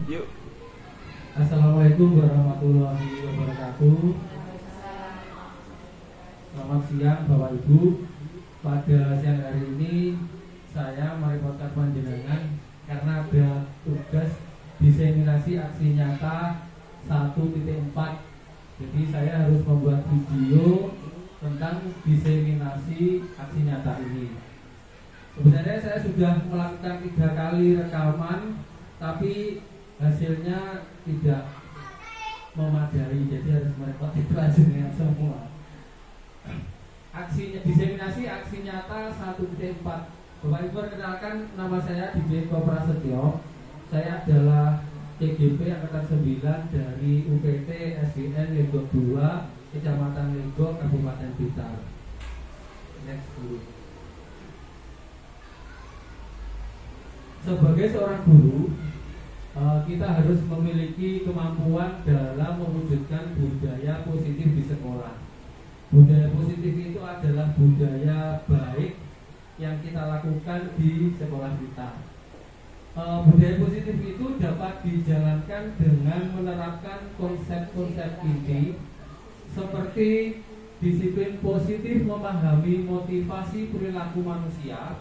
Yuk. Assalamualaikum warahmatullahi wabarakatuh. Selamat siang Bapak Ibu. Pada siang hari ini saya merepotkan panjenengan karena ada tugas diseminasi aksi nyata 1.4. Jadi saya harus membuat video tentang diseminasi aksi nyata ini. Sebenarnya saya sudah melakukan 3 kali rekaman, tapi hasilnya tidak memadai, jadi harus merepotkan panjenengan semua. Diseminasi aksi nyata 1.4. Bapak Ibu perkenalkan, nama saya DJ Prasetyo. Saya adalah TGP Angkatan 9 dari UPT SDN Legok 2, Kecamatan Legok, Kabupaten Blitar. Next dulu. Sebagai seorang guru, kita harus memiliki kemampuan dalam mewujudkan budaya positif di sekolah. Budaya positif itu adalah budaya baik yang kita lakukan di sekolah kita. Budaya positif itu dapat dijalankan dengan menerapkan konsep-konsep inti seperti disiplin positif, memahami motivasi perilaku manusia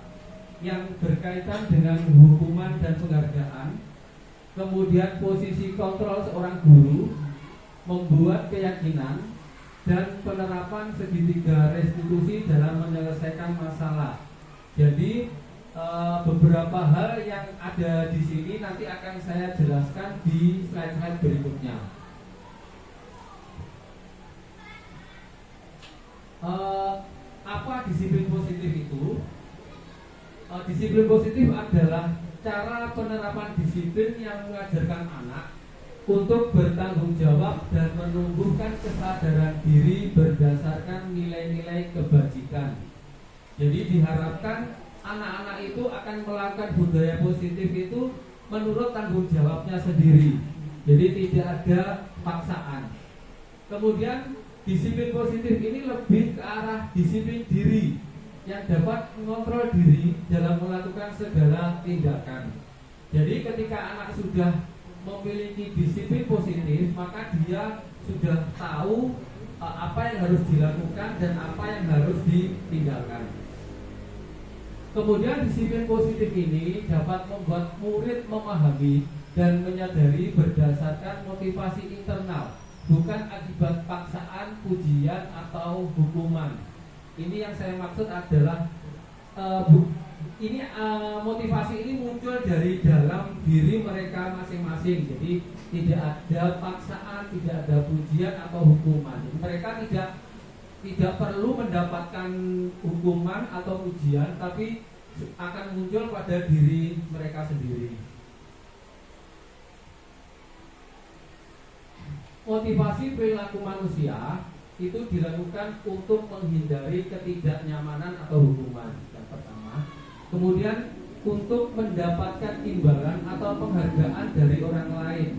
yang berkaitan dengan hukuman dan penghargaan, kemudian posisi kontrol seorang guru, membuat keyakinan, dan penerapan segitiga restitusi dalam menyelesaikan masalah. Jadi beberapa hal yang ada di sini nanti akan saya jelaskan di slide-slide berikutnya. Apa disiplin positif itu? Disiplin positif adalah cara penerapan disiplin yang mengajarkan anak untuk bertanggung jawab dan menumbuhkan kesadaran diri berdasarkan nilai-nilai kebajikan. Jadi diharapkan anak-anak itu akan melakukan budaya positif itu menurut tanggung jawabnya sendiri. Jadi tidak ada paksaan. Kemudian disiplin positif ini lebih ke arah disiplin diri yang dapat mengontrol diri dalam melakukan segala tindakan. Jadi ketika anak sudah memiliki disiplin positif, maka dia sudah tahu apa yang harus dilakukan dan apa yang harus ditinggalkan. Kemudian disiplin positif ini dapat membuat murid memahami dan menyadari berdasarkan motivasi internal, bukan akibat paksaan, pujian, atau hukuman. Ini yang saya maksud adalah motivasi ini muncul dari dalam diri mereka masing-masing. Jadi tidak ada paksaan, tidak ada pujian atau hukuman. Jadi mereka tidak perlu mendapatkan hukuman atau pujian, tapi akan muncul pada diri mereka sendiri. Motivasi perilaku manusia itu dilakukan untuk menghindari ketidaknyamanan atau hukuman, yang pertama. Kemudian untuk mendapatkan imbalan atau penghargaan dari orang lain.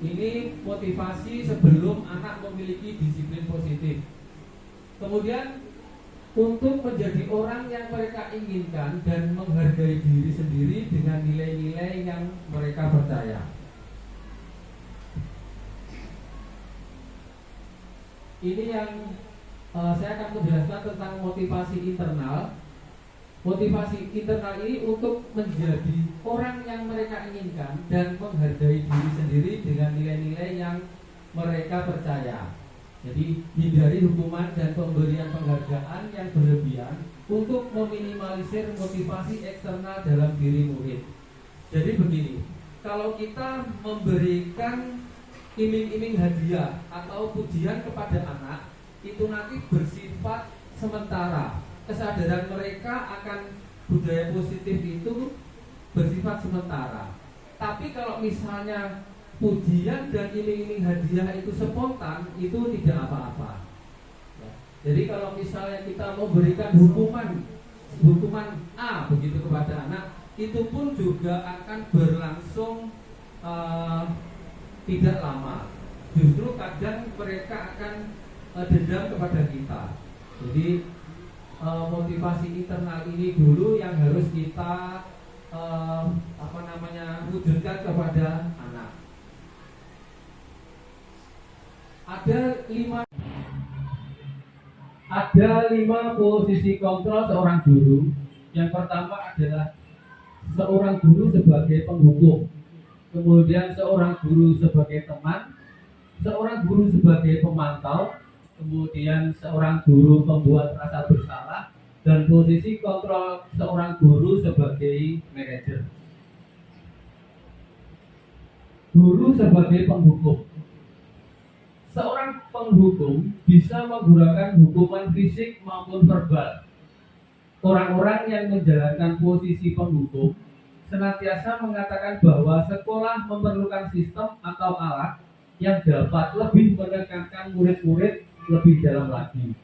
Ini motivasi sebelum anak memiliki disiplin positif. Kemudian untuk menjadi orang yang mereka inginkan dan menghargai diri sendiri dengan nilai-nilai yang mereka percaya. Ini yang saya akan menjelaskan tentang motivasi internal. Motivasi internal ini untuk menjadi orang yang mereka inginkan dan menghargai diri sendiri dengan nilai-nilai yang mereka percaya. Jadi hindari hukuman dan pemberian penghargaan yang berlebihan untuk meminimalisir motivasi eksternal dalam diri murid. Jadi begini, kalau kita memberikan iming-iming hadiah atau pujian kepada anak, itu nanti bersifat sementara. Kesadaran mereka akan budaya positif itu bersifat sementara. Tapi kalau misalnya pujian dan iming-iming hadiah itu spontan, itu tidak apa-apa. Jadi kalau misalnya kita memberikan hukuman A begitu kepada anak, itu pun juga akan berlangsung tidak lama. Justru kadang mereka akan dendam kepada kita. Jadi motivasi internal ini dulu yang harus kita wujudkan kepada anak. Ada lima posisi kontrol seorang guru. Yang pertama adalah seorang guru sebagai penghukum, kemudian seorang guru sebagai teman, seorang guru sebagai pemantau, kemudian seorang guru pembuat rasa bersalah, dan posisi kontrol seorang guru sebagai manajer. Guru sebagai penghukum. Seorang penghukum bisa menggunakan hukuman fisik maupun verbal. Orang-orang yang menjalankan posisi penghukum senantiasa mengatakan bahwa sekolah memerlukan sistem atau alat yang dapat lebih menekankan murid-murid lebih dalam lagi.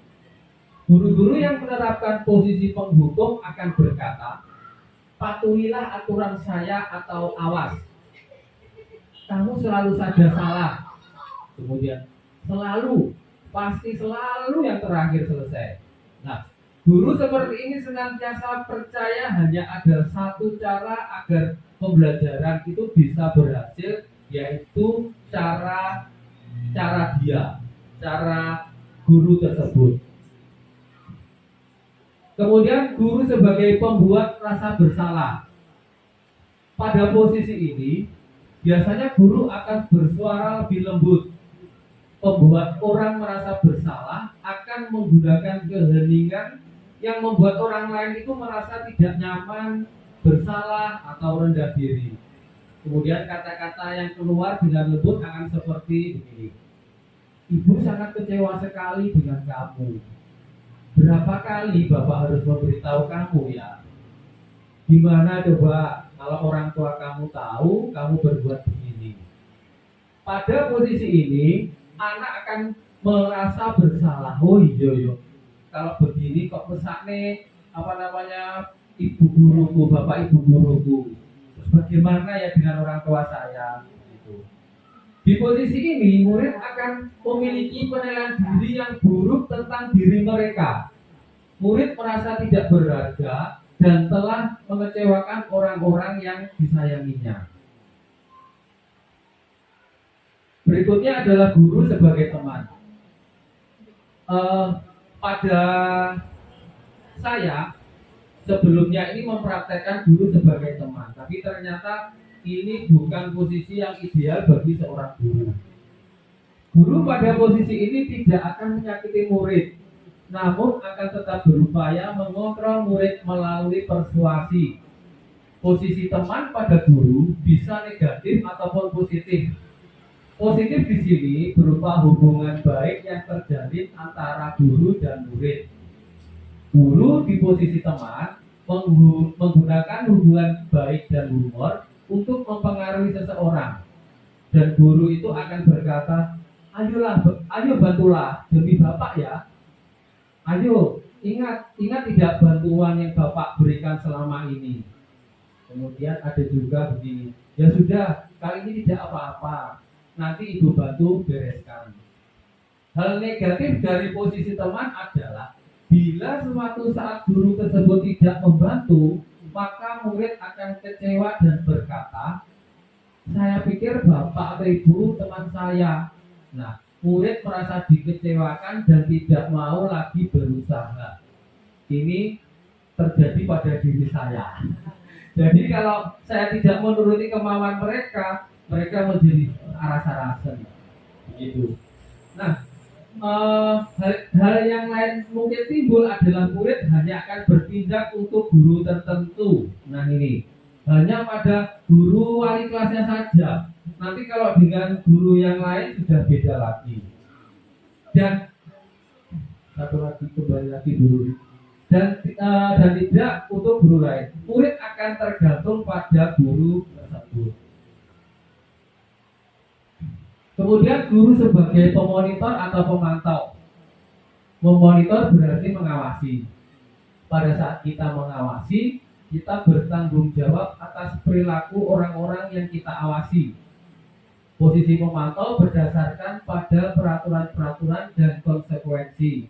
Guru-guru yang menerapkan posisi penghukum akan berkata, patuhilah aturan saya atau awas. Kamu selalu saja salah. Kemudian selalu, pasti selalu yang terakhir selesai. Nah, guru seperti ini senantiasa percaya hanya ada satu cara agar pembelajaran itu bisa berhasil, yaitu cara guru tersebut. Kemudian guru sebagai pembuat rasa bersalah. Pada posisi ini, biasanya guru akan bersuara lebih lembut. Pembuat orang merasa bersalah akan menggunakan keheningan yang membuat orang lain itu merasa tidak nyaman, bersalah, atau rendah diri. Kemudian kata-kata yang keluar dengan lembut akan seperti begini. Ibu sangat kecewa sekali dengan kamu. Berapa kali Bapak harus memberitahu kamu ya? Gimana coba kalau orang tua kamu tahu kamu berbuat begini? Pada posisi ini, anak akan merasa bersalah. Oh iya, kalau begini kok mesakne ibu guruku, bapak ibu guruku. Terus bagaimana ya dengan orang tua saya? Gitu. Di posisi ini, murid akan memiliki penilaian diri yang buruk tentang diri mereka. Murid merasa tidak berharga dan telah mengecewakan orang-orang yang disayanginya. Berikutnya adalah guru sebagai teman. Pada saya sebelumnya ini mempraktekkan guru sebagai teman, tapi ternyata ini bukan posisi yang ideal bagi seorang guru. Guru pada posisi ini tidak akan menyakiti murid, namun akan tetap berupaya mengontrol murid melalui persuasi. Posisi teman pada guru bisa negatif ataupun positif. Positif di sini berupa hubungan baik yang terjalin antara guru dan murid. Guru di posisi teman menggunakan hubungan baik dan humor untuk mempengaruhi seseorang. Dan guru itu akan berkata, ayo bantulah demi Bapak ya. Ayo, ingat tidak bantuan yang Bapak berikan selama ini. Kemudian ada juga begini, ya sudah, kali ini tidak apa-apa. Nanti ibu bantu bereskan. Hal negatif dari posisi teman adalah bila suatu saat guru tersebut tidak membantu, maka murid akan kecewa dan berkata, saya pikir bapak atau ibu teman saya. Nah, murid merasa dikecewakan dan tidak mau lagi berusaha. Ini terjadi pada diri saya. Jadi kalau saya tidak menuruti kemauan mereka menjadi rasa-rasa begitu. Nah, hal yang lain mungkin timbul adalah murid hanya akan bertindak untuk guru tertentu. Nah ini hanya pada guru wali kelasnya saja. Nanti kalau dengan guru yang lain sudah beda lagi. Dan satu lagi kembali lagi dulu. Dan tidak untuk guru lain. Murid akan tergantung pada guru tersebut. Kemudian guru sebagai pemonitor atau pemantau. Memonitor berarti mengawasi. Pada saat kita mengawasi, kita bertanggung jawab atas perilaku orang-orang yang kita awasi. Posisi pemantau berdasarkan pada peraturan-peraturan dan konsekuensi.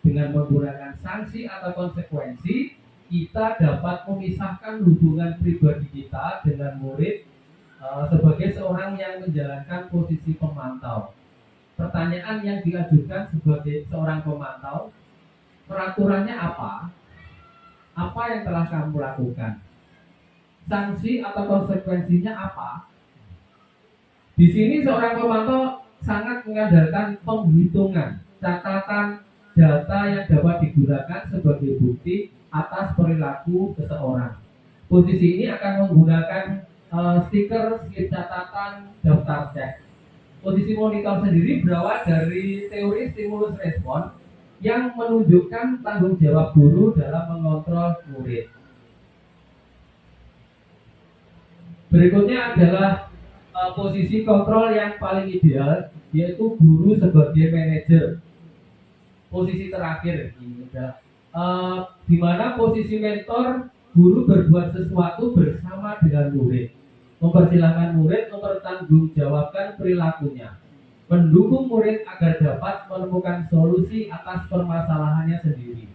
Dengan menggunakan sanksi atau konsekuensi, kita dapat memisahkan hubungan pribadi kita dengan murid sebagai seorang yang menjalankan posisi pemantau. pertanyaan yang diajukan sebagai seorang pemantau, peraturannya apa? Apa yang telah kamu lakukan? Sanksi atau konsekuensinya apa? Di sini seorang pemantau sangat mengandalkan penghitungan, catatan data yang dapat digunakan sebagai bukti atas perilaku seseorang. Posisi ini akan menggunakan stiker, slip catatan, daftar cek. Posisi monitor sendiri berawal dari teori stimulus respon yang menunjukkan tanggung jawab guru dalam mengontrol murid. Berikutnya adalah posisi kontrol yang paling ideal, yaitu guru sebagai manajer. Posisi terakhir ini di mana posisi mentor, guru berbuat sesuatu bersama dengan murid, mempersilahkan murid mempertanggungjawabkan perilakunya, mendukung murid agar dapat menemukan solusi atas permasalahannya sendiri.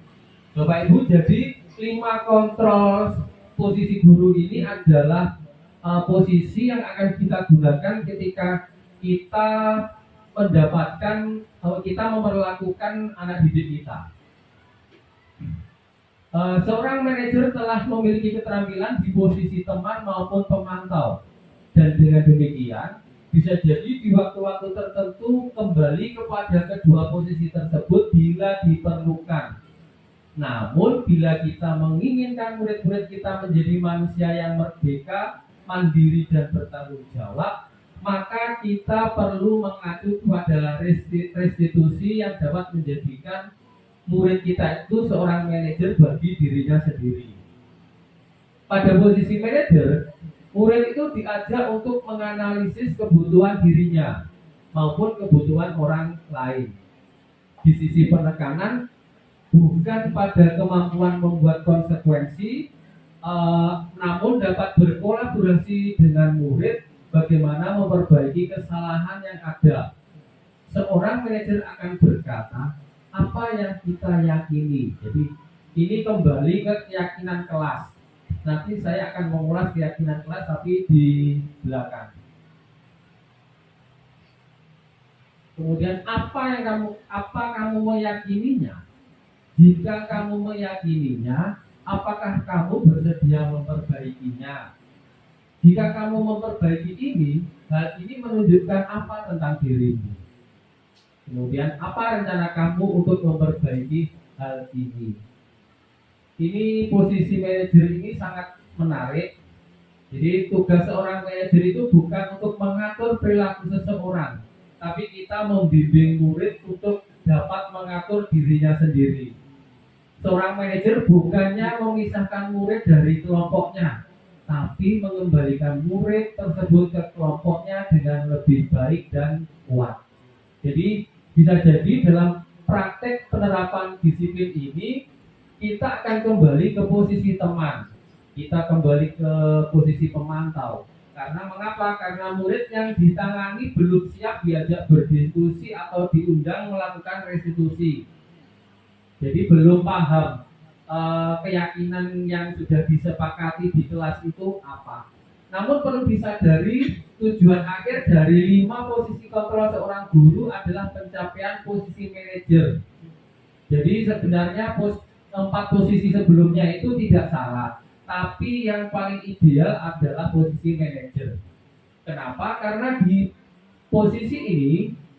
Bapak Ibu, jadi 5 kontrol posisi guru ini adalah posisi yang akan kita gunakan ketika kita mendapatkan atau kita memperlakukan anak didik kita. Seorang manajer telah memiliki keterampilan di posisi teman maupun pemantau, dan dengan demikian bisa jadi di waktu-waktu tertentu kembali kepada kedua posisi tersebut bila diperlukan. Namun bila kita menginginkan murid-murid kita menjadi manusia yang merdeka, mandiri dan bertanggung jawab, maka kita perlu mengacu pada restitusi yang dapat menjadikan murid kita itu seorang manajer bagi dirinya sendiri. Pada posisi manajer, murid itu diajak untuk menganalisis kebutuhan dirinya maupun kebutuhan orang lain. Di sisi penekanan, bukan pada kemampuan membuat konsekuensi, namun dapat berkolaborasi dengan murid bagaimana memperbaiki kesalahan yang ada. Seorang manajer akan berkata, apa yang kita yakini. Jadi ini kembali ke keyakinan kelas. Nanti saya akan mengulas keyakinan kelas tapi di belakang. Kemudian apa kamu meyakininya? Jika kamu meyakininya, apakah kamu bersedia memperbaikinya? Jika kamu memperbaiki ini, hal ini menunjukkan apa tentang dirimu? Kemudian apa rencana kamu untuk memperbaiki hal ini? Ini posisi manajer ini sangat menarik. Jadi tugas seorang manajer itu bukan untuk mengatur perilaku seseorang, tapi kita membimbing murid untuk dapat mengatur dirinya sendiri. Seorang manajer bukannya memisahkan murid dari kelompoknya, tapi mengembalikan murid tersebut ke kelompoknya dengan lebih baik dan kuat. Jadi bisa jadi dalam praktek penerapan disiplin ini kita akan kembali ke posisi teman, kita kembali ke posisi pemantau. Karena mengapa? Karena murid yang ditangani belum siap diajak berdiskusi atau diundang melakukan restitusi. Jadi belum paham keyakinan yang sudah disepakati di kelas itu apa. Namun perlu disadari tujuan akhir dari 5 posisi kontrol seorang guru adalah pencapaian posisi manajer. Jadi sebenarnya 4 posisi sebelumnya itu tidak salah, tapi yang paling ideal adalah posisi manajer. Kenapa? Karena di posisi ini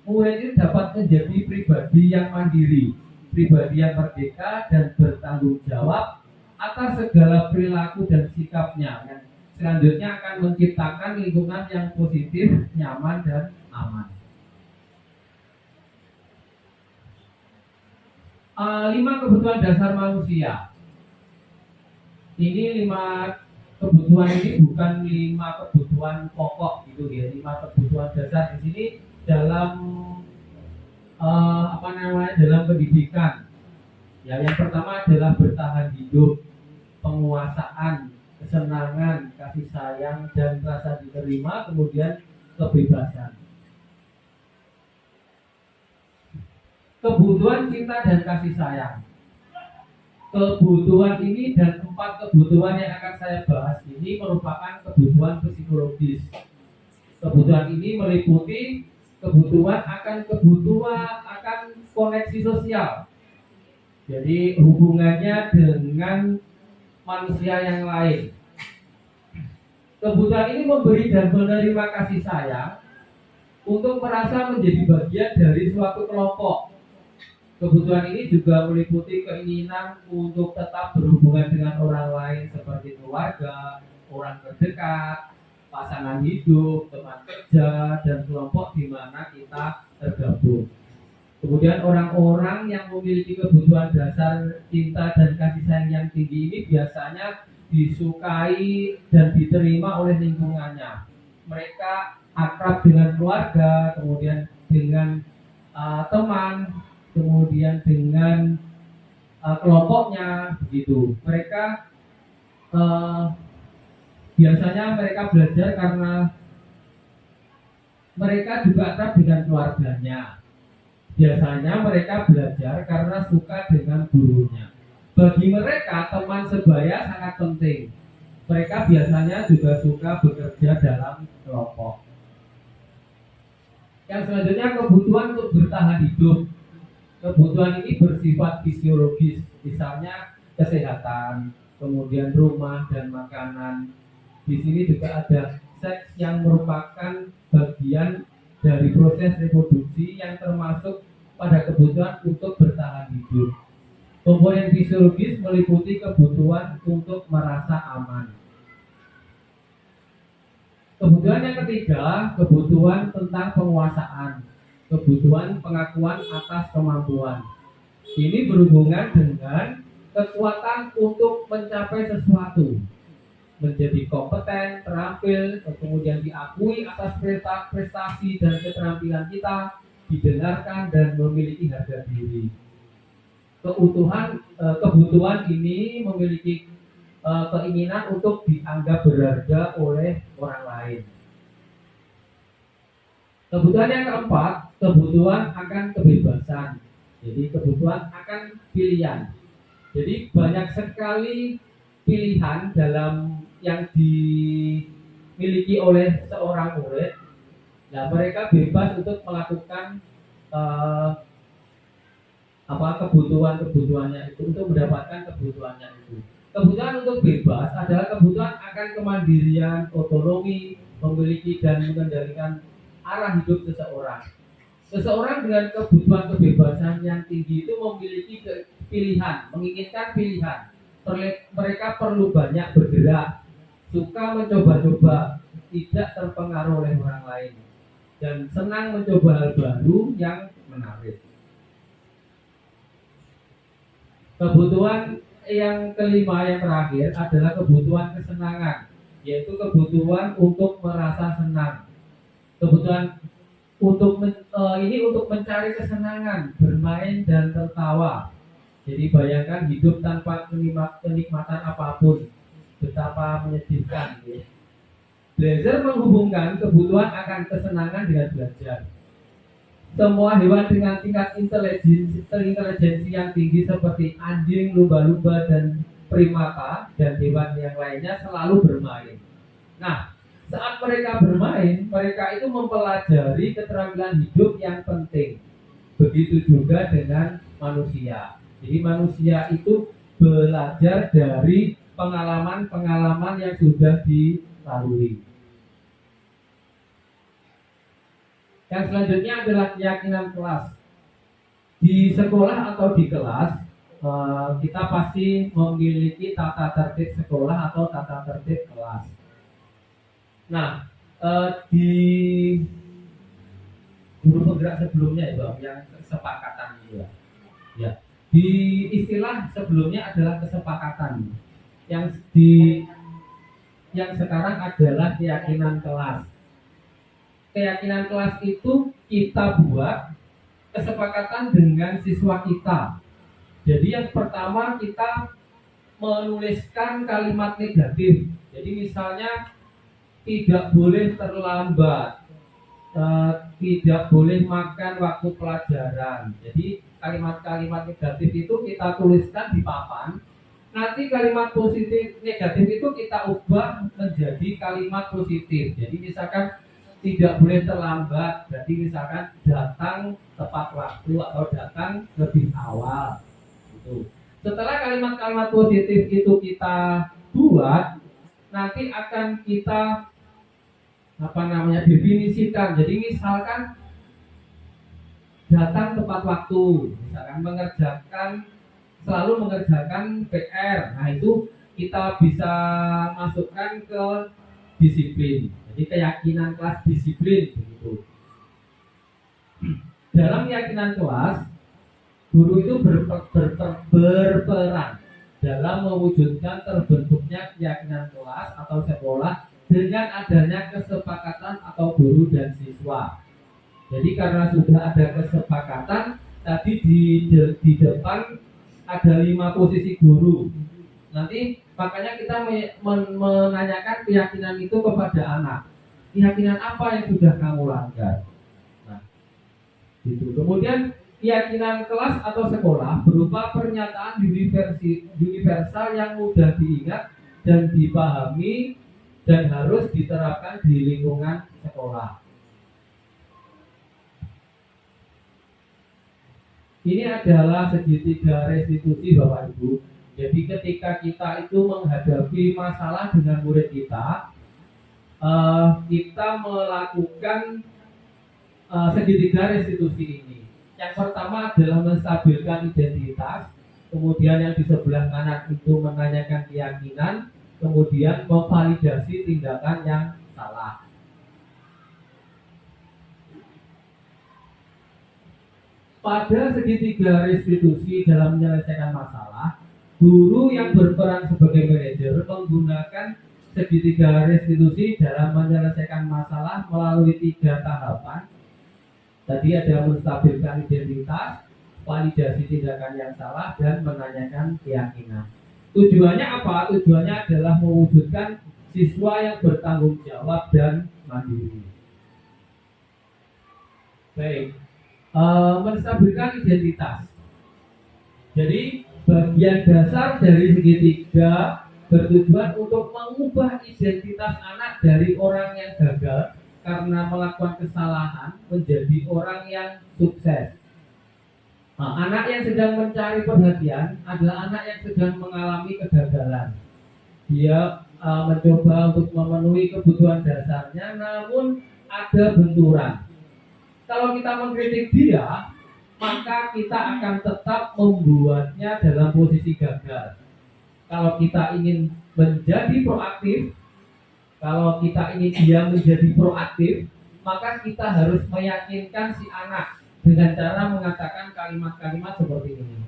murid itu dapat menjadi pribadi yang mandiri, pribadi yang merdeka dan bertanggung jawab atas segala perilaku dan sikapnya. Yang selanjutnya akan menciptakan lingkungan yang positif, nyaman dan aman. 5 kebutuhan dasar manusia. Ini 5 kebutuhan ini bukan 5 kebutuhan pokok gitu ya, 5 kebutuhan dasar di sini dalam dalam pendidikan. Ya, yang pertama adalah bertahan hidup, penguasaan, kesenangan, kasih sayang dan rasa diterima, kemudian kebebasan. Kebutuhan cinta dan kasih sayang. Kebutuhan ini dan 4 kebutuhan yang akan saya bahas ini merupakan kebutuhan psikologis. Kebutuhan ini meliputi kebutuhan akan koneksi sosial. Jadi hubungannya dengan manusia yang lain. Kebutuhan ini memberi dan menerima kasih sayang untuk merasa menjadi bagian dari suatu kelompok. Kebutuhan ini juga meliputi keinginan untuk tetap berhubungan dengan orang lain seperti keluarga, orang terdekat, pasangan hidup, teman kerja, dan kelompok di mana kita tergabung. Kemudian orang-orang yang memiliki kebutuhan dasar cinta dan kasih sayang yang tinggi ini biasanya disukai dan diterima oleh lingkungannya. Mereka akrab dengan keluarga, kemudian dengan teman, kemudian dengan kelompoknya, begitu. Mereka biasanya mereka belajar karena mereka juga akrab dengan keluarganya. Biasanya mereka belajar karena suka dengan gurunya. Bagi mereka, teman sebaya sangat penting. Mereka biasanya juga suka bekerja dalam kelompok. Yang selanjutnya, kebutuhan untuk bertahan hidup. Kebutuhan ini bersifat fisiologis, misalnya kesehatan, kemudian rumah dan makanan. Di sini juga ada seks yang merupakan bagian dari proses reproduksi yang termasuk pada kebutuhan untuk bertahan hidup. Komponen fisiologis meliputi kebutuhan untuk merasa aman. Kebutuhan yang ketiga, kebutuhan tentang penguasaan, kebutuhan pengakuan atas kemampuan. Ini berhubungan dengan kekuatan untuk mencapai sesuatu, menjadi kompeten, terampil, kemudian diakui atas prestasi dan keterampilan kita, didengarkan dan memiliki harga diri. Kebutuhan ini memiliki keinginan untuk dianggap berharga oleh orang lain. Kebutuhan yang keempat, kebutuhan akan kebebasan. Jadi kebutuhan akan pilihan. Jadi banyak sekali pilihan dalam yang dimiliki oleh seorang murid. Nah, mereka bebas untuk melakukan kebutuhannya itu, untuk mendapatkan kebutuhannya itu. Kebutuhan untuk bebas adalah kebutuhan akan kemandirian, otonomi, memiliki dan mengendalikan arah hidup seseorang. Seseorang dengan kebutuhan kebebasan yang tinggi itu memiliki pilihan, menginginkan pilihan. Mereka perlu banyak bergerak, suka mencoba-coba, tidak terpengaruh oleh orang lain, dan senang mencoba hal baru yang menarik. Kebutuhan yang kelima, yang terakhir adalah kebutuhan kesenangan, yaitu kebutuhan untuk merasa senang. Kebutuhan untuk mencari kesenangan, bermain dan tertawa. Jadi bayangkan hidup tanpa kenikmatan apapun, betapa menyedihkan. Ya. Belajar menghubungkan kebutuhan akan kesenangan dengan belajar. Semua hewan dengan tingkat intelijensi yang tinggi seperti anjing, lumba-lumba, dan primata, dan hewan yang lainnya selalu bermain. Nah, saat mereka bermain, mereka itu mempelajari keterampilan hidup yang penting. Begitu juga dengan manusia. Jadi manusia itu belajar dari pengalaman-pengalaman yang sudah dilalui. Yang selanjutnya adalah keyakinan kelas. Di sekolah atau di kelas, kita pasti memiliki tata tertib sekolah atau tata tertib kelas. Nah, di guru penggerak sebelumnya itu yang kesepakatan itu ya. Di istilah sebelumnya adalah kesepakatan. Yang sekarang adalah keyakinan kelas. Keyakinan kelas itu kita buat kesepakatan dengan siswa kita. Jadi yang pertama kita menuliskan kalimat negatif. Jadi misalnya tidak boleh terlambat, tidak boleh makan waktu pelajaran. Jadi kalimat-kalimat negatif itu kita tuliskan di papan. Nanti kalimat positif negatif itu kita ubah menjadi kalimat positif. Jadi misalkan tidak boleh terlambat. Berarti misalkan datang tepat waktu atau datang lebih awal. Gitu. Setelah kalimat-kalimat positif itu kita buat, nanti akan kita definisikan. Jadi misalkan datang tepat waktu, misalkan selalu mengerjakan PR. Nah, itu kita bisa masukkan ke disiplin. Jadi keyakinan kelas disiplin begitu. Dalam keyakinan kelas, guru itu berperan dalam mewujudkan terbentuknya keyakinan kelas atau sekolah dengan adanya kesepakatan atau guru dan siswa. Jadi karena sudah ada kesepakatan, tadi di depan ada 5 posisi guru. Nanti makanya kita menanyakan keyakinan itu kepada anak. Keyakinan apa yang sudah kamu langgar? Nah, gitu. Kemudian keyakinan kelas atau sekolah berupa pernyataan universal yang mudah diingat dan dipahami dan harus diterapkan di lingkungan sekolah. Ini adalah segitiga restitusi Bapak Ibu. Jadi ketika kita itu menghadapi masalah dengan murid kita, kita melakukan segitiga restitusi ini. Yang pertama adalah menstabilkan identitas, kemudian yang di sebelah kanan itu menanyakan keyakinan, kemudian memvalidasi tindakan yang salah. Pada segitiga restitusi dalam menyelesaikan masalah, guru yang berperan sebagai manajer menggunakan segitiga restitusi dalam menyelesaikan masalah melalui 3 tahapan. Tadi ada menstabilkan identitas, validasi tindakan yang salah, dan menanyakan keyakinan. Tujuannya apa? Tujuannya adalah mewujudkan siswa yang bertanggung jawab dan mandiri. Baik. Menstabilkan identitas. Jadi bagian dasar dari segitiga bertujuan untuk mengubah identitas anak dari orang yang gagal karena melakukan kesalahan menjadi orang yang sukses. Nah, anak yang sedang mencari perhatian adalah anak yang sedang mengalami kegagalan. Dia mencoba untuk memenuhi kebutuhan dasarnya, namun ada benturan. Kalau kita mengkritik dia, maka kita akan tetap membuatnya dalam posisi gagal. Kalau kita ingin menjadi proaktif, kalau kita ingin dia menjadi proaktif, maka kita harus meyakinkan si anak dengan cara mengatakan kalimat-kalimat seperti ini.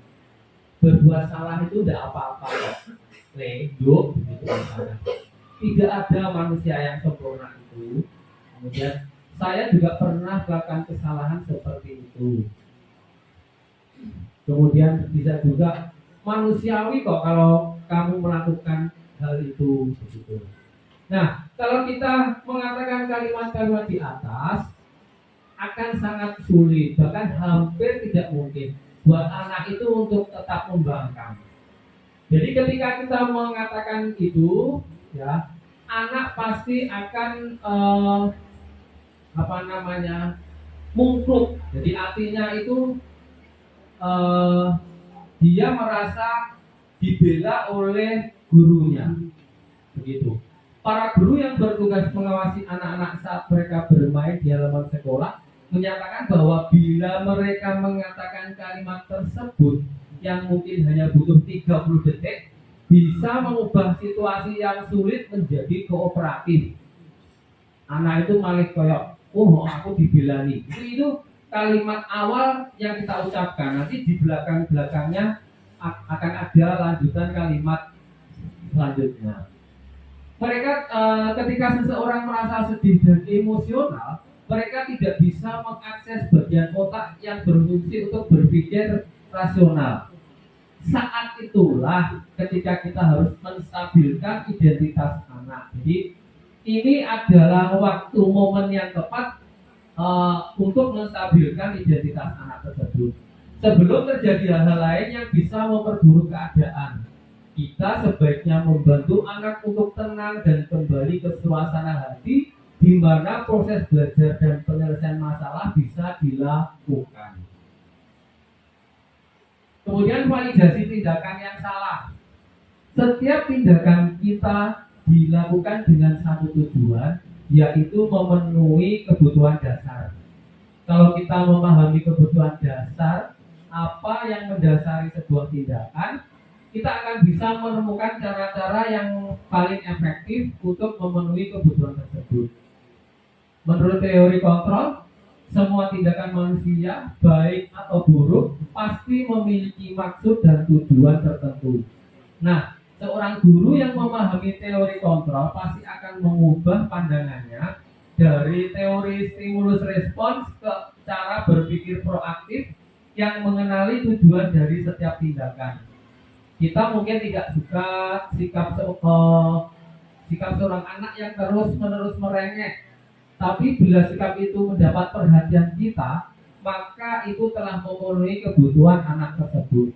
Berbuat salah itu tidak apa-apa kok. Yuk, begitu misalnya. Tidak ada manusia yang sempurna itu. Kemudian saya juga pernah melakukan kesalahan seperti itu. Kemudian bisa juga manusiawi kok kalau kamu melakukan hal itu begitu. Nah, kalau kita mengatakan kalimat-kalimat di atas akan sangat sulit, bahkan hampir tidak mungkin buat anak itu untuk tetap membangkang. Jadi ketika kita mengatakan itu, ya, anak pasti akan mungkluk. Jadi artinya itu dia merasa dibela oleh gurunya, begitu. Para guru yang bertugas mengawasi anak-anak saat mereka bermain di halaman sekolah menyatakan bahwa bila mereka mengatakan kalimat tersebut yang mungkin hanya butuh 30 detik bisa mengubah situasi yang sulit menjadi kooperatif. Anak itu malah koyok, oh aku dibelani. Itu kalimat awal yang kita ucapkan. Nanti di belakang-belakangnya akan ada lanjutan kalimat selanjutnya. Mereka ketika seseorang merasa sedih dan emosional, mereka tidak bisa mengakses bagian otak yang berfungsi untuk berpikir rasional. Saat itulah ketika kita harus menstabilkan identitas anak. Jadi ini adalah waktu momen yang tepat untuk menstabilkan identitas anak tersebut. Sebelum terjadi hal-hal lain yang bisa memperburuk keadaan, kita sebaiknya membantu anak untuk tenang dan kembali ke suasana hati di mana proses belajar dan penyelesaian masalah bisa dilakukan. Kemudian validasi tindakan yang salah. Setiap tindakan kita dilakukan dengan satu tujuan, yaitu memenuhi kebutuhan dasar. Kalau kita memahami kebutuhan dasar, apa yang mendasari sebuah tindakan, kita akan bisa menemukan cara-cara yang paling efektif untuk memenuhi kebutuhan tersebut. Menurut teori kontrol, semua tindakan manusia, baik atau buruk, pasti memiliki maksud dan tujuan tertentu. Nah, seorang guru yang memahami teori kontrol pasti akan mengubah pandangannya dari teori stimulus respons ke cara berpikir proaktif yang mengenali tujuan dari setiap tindakan. Kita mungkin tidak suka sikap seorang anak yang terus-menerus merengek. Tapi bila sikap itu mendapat perhatian kita, maka itu telah memenuhi kebutuhan anak tersebut.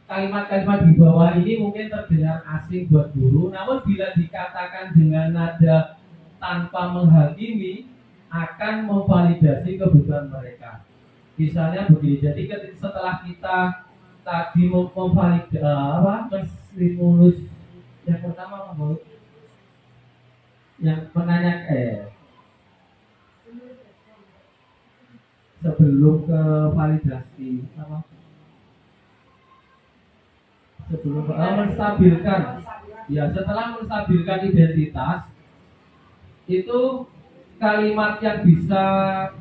Kalimat-kalimat di bawah ini mungkin terdengar asing buat guru, namun bila dikatakan dengan nada tanpa menghakimi, akan memvalidasi kebutuhan mereka. Misalnya begini, jadi setelah kita tadi menstimulus yang pertama yang menanya sebelum ke validasi sebelum menstabilkan ya, setelah menstabilkan identitas itu kalimat yang bisa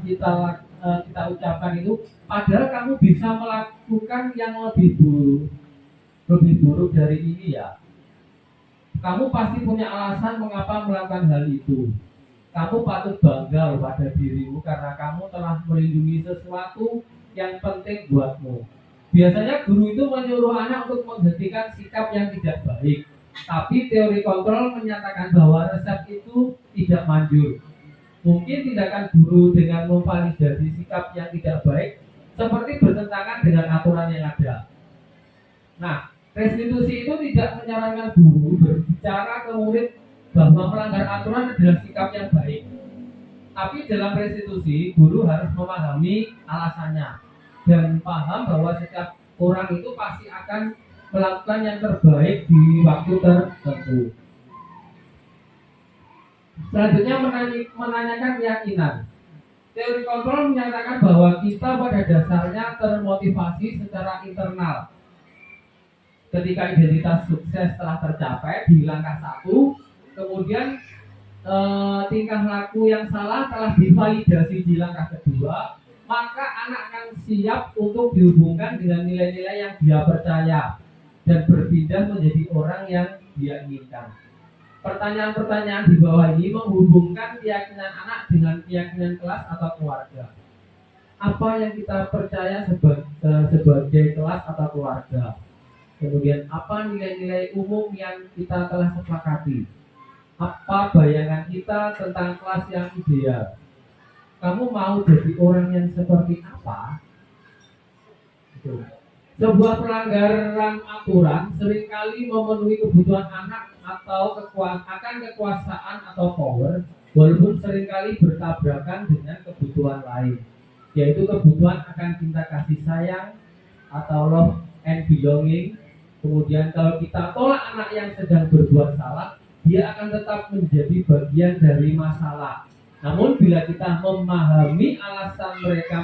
kita ucapkan itu, padahal kamu bisa melakukan yang lebih buruk dari ini ya. Kamu pasti punya alasan mengapa melakukan hal itu. Kamu patut bangga pada dirimu karena kamu telah melindungi sesuatu yang penting buatmu. Biasanya guru itu menyuruh anak untuk menghentikan sikap yang tidak baik. Tapi teori kontrol menyatakan bahwa resep itu tidak manjur. Mungkin tindakan guru dengan memvalidasi sikap yang tidak baik seperti bertentangan dengan aturan yang ada. Nah, restitusi itu tidak menyarankan guru berbicara ke murid bahwa melanggar aturan adalah sikap yang baik. Tapi dalam restitusi, guru harus memahami alasannya dan paham bahwa setiap orang itu pasti akan melakukan yang terbaik di waktu tertentu. Selanjutnya menanyakan keyakinan. Teori kontrol menyatakan bahwa kita pada dasarnya termotivasi secara internal. Ketika identitas sukses telah tercapai di langkah 1, kemudian tingkah laku yang salah telah divalidasi di langkah 2, maka anak akan siap untuk dihubungkan dengan nilai-nilai yang dia percaya dan berpindah menjadi orang yang dia inginkan. Pertanyaan-pertanyaan di bawah ini menghubungkan keyakinan anak dengan keyakinan kelas atau keluarga. Apa yang kita percaya sebagai kelas atau keluarga? Kemudian apa nilai-nilai umum yang kita telah sepakati? Apa bayangan kita tentang kelas yang ideal? Kamu mau jadi orang yang seperti apa? Sebuah pelanggaran aturan seringkali memenuhi kebutuhan anak atau kekuasaan atau power, walaupun seringkali bertabrakan dengan kebutuhan lain, yaitu kebutuhan akan cinta kasih sayang atau love and belonging. Kemudian kalau kita tolak anak yang sedang berbuat salah, dia akan tetap menjadi bagian dari masalah. Namun bila kita memahami alasan mereka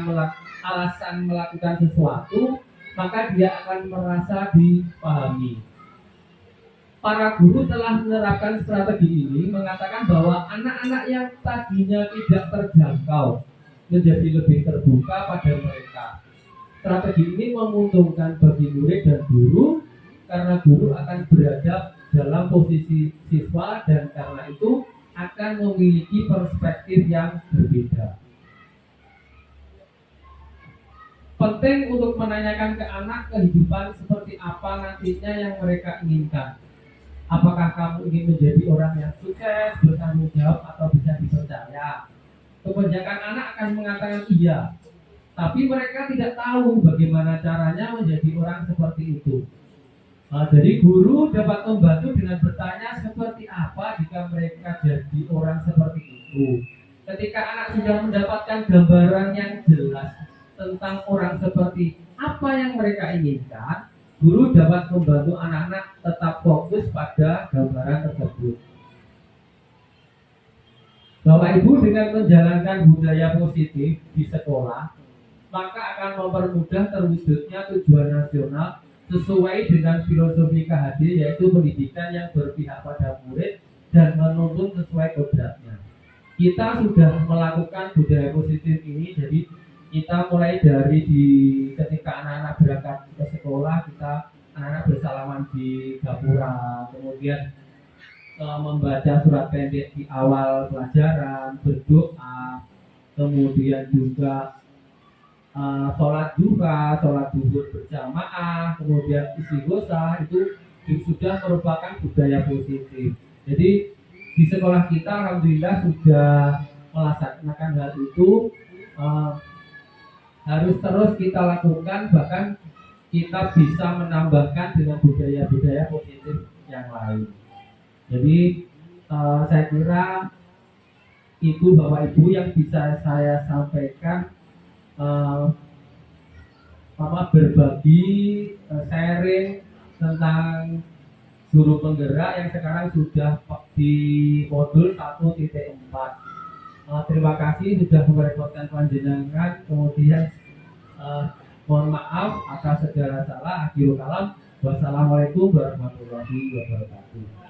melakukan sesuatu, maka dia akan merasa dipahami. Para guru telah menerapkan strategi ini, mengatakan bahwa anak-anak yang tadinya tidak terjangkau menjadi lebih terbuka pada mereka. Strategi ini menguntungkan bagi murid dan guru, karena guru akan berada dalam posisi siswa dan karena itu akan memiliki perspektif yang berbeda. Penting untuk menanyakan ke anak kehidupan seperti apa nantinya yang mereka inginkan. Apakah kamu ingin menjadi orang yang sukses, bertanggung jawab, atau bisa dipercaya? Kebanyakan anak akan mengatakan iya, tapi mereka tidak tahu bagaimana caranya menjadi orang seperti itu. Jadi guru dapat membantu dengan bertanya seperti apa jika mereka jadi orang seperti itu. Ketika anak sudah mendapatkan gambaran yang jelas tentang orang seperti apa yang mereka inginkan, guru dapat membantu anak-anak tetap fokus pada gambaran tersebut. Bapak Ibu, dengan menjalankan budaya positif di sekolah, maka akan mempermudah terwujudnya tujuan nasional sesuai dengan filosofi KHD, yaitu pendidikan yang berpihak pada murid dan menuntun sesuai kodratnya. Kita sudah melakukan budaya positif ini, jadi kita mulai dari ketika anak-anak berangkat ke sekolah, kita anak-anak bersalaman di gapura, kemudian membaca surat pendek di awal pelajaran, berdoa, kemudian juga sholat duha, sholat duhur berjamaah, kemudian istighosa, itu sudah merupakan budaya positif. Jadi di sekolah kita alhamdulillah sudah melaksanakan hal itu, harus terus kita lakukan, bahkan kita bisa menambahkan dengan budaya-budaya positif yang lain. Jadi saya kira itu Bapak Ibu yang bisa saya sampaikan, berbagi, sharing tentang guru penggerak yang sekarang sudah di modul 1.4. Terima kasih sudah merepotkan panjenengan. Kemudian mohon maaf atas segala salah. Akhirul kalam. Wassalamualaikum warahmatullahi wabarakatuh.